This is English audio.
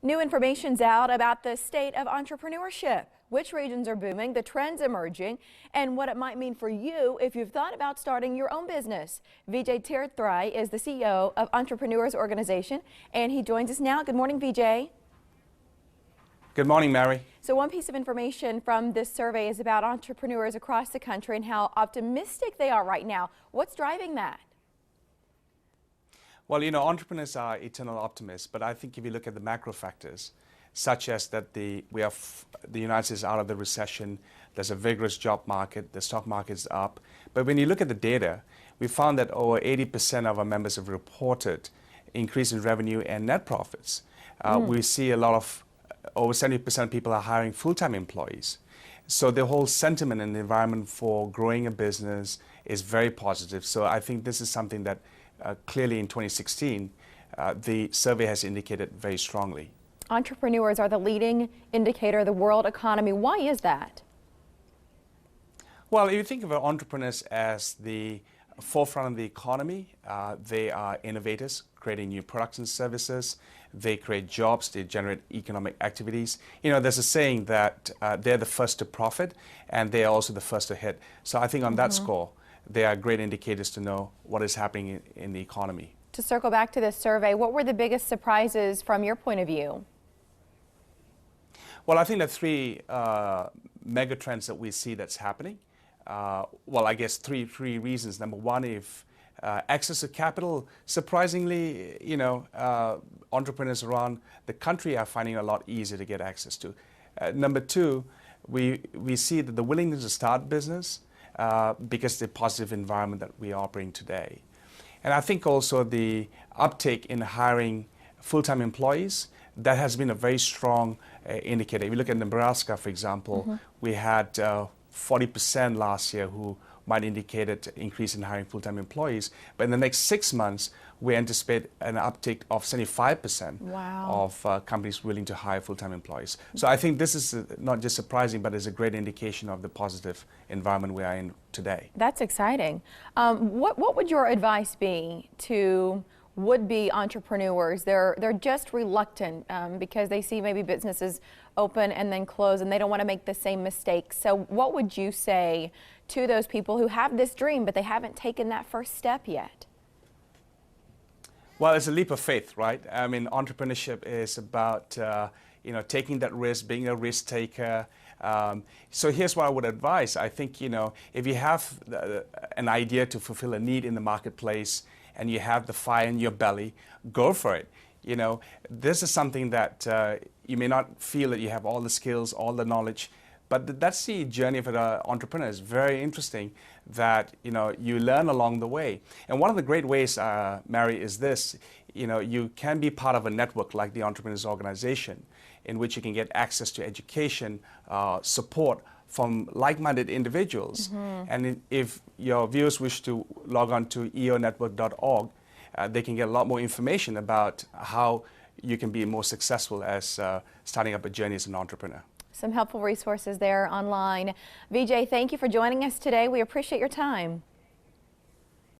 New information's out about the state of entrepreneurship, which regions are booming, the trends emerging, and what it might mean for you if you've thought about starting your own business. Vijay Tirathrai is the CEO of Entrepreneurs Organization, and he joins us now. Good morning, Vijay. Good morning, Mary. So one piece of information from this survey is about entrepreneurs across the country and how optimistic they are right now. What's driving that? Well, you know, entrepreneurs are eternal optimists, but I think if you look at the macro factors, such as that the United States out of the recession, there's a vigorous job market, the stock market is up. But when you look at the data, we found that over 80% of our members have reported increase in revenue and net profits. We see a lot of, over 70% of people are hiring full-time employees. So the whole sentiment and the environment for growing a business is very positive. So I think this is something that clearly in 2016, the survey has indicated very strongly. Entrepreneurs are the leading indicator of the world economy. Why is that? Well, if you think of entrepreneurs as the forefront of the economy, they are innovators, creating new products and services. They create jobs, they generate economic activities. You know, there's a saying that they're the first to profit and they are also the first to hit. So I think on that score, they are great indicators to know what is happening in the economy. To circle back to this survey, what were the biggest surprises from your point of view? Well, I think the three mega trends that we see that's happening. Well, I guess three reasons. Number one, if access to capital, surprisingly, you know, entrepreneurs around the country are finding it a lot easier to get access to. Number two, we see that the willingness to start business because of the positive environment that we are operating today. And I think also the uptake in hiring full-time employees, that has been a very strong indicator. If you look at Nebraska, for example, we had 40% last year who might indicate an increase in hiring full-time employees. But in the next 6 months, we anticipate an uptick of 75% of companies willing to hire full-time employees. So I think this is not just surprising, but is a great indication of the positive environment we are in today. That's exciting. What would your advice be to would-be entrepreneurs? They're just reluctant because they see maybe businesses open and then close and they don't want to make the same mistakes. So what would you say to those people who have this dream but they haven't taken that first step yet? Well, it's a leap of faith, right? I mean, entrepreneurship is about you know, taking that risk, being a risk taker. So here's what I would advise. I think, you know, if you have an idea to fulfill a need in the marketplace and you have the fire in your belly, go for it. You know, this is something that you may not feel that you have all the skills, all the knowledge, but that's the journey of an entrepreneur. It's very interesting that, you know, you learn along the way. And one of the great ways, Mary, is this. You know, you can be part of a network like the Entrepreneurs Organization, in which you can get access to education, support from like-minded individuals. And if your viewers wish to log on to eonetwork.org, they can get a lot more information about how you can be more successful as starting up a journey as an entrepreneur. Some helpful resources there online. Vijay, thank you for joining us today. We appreciate your time.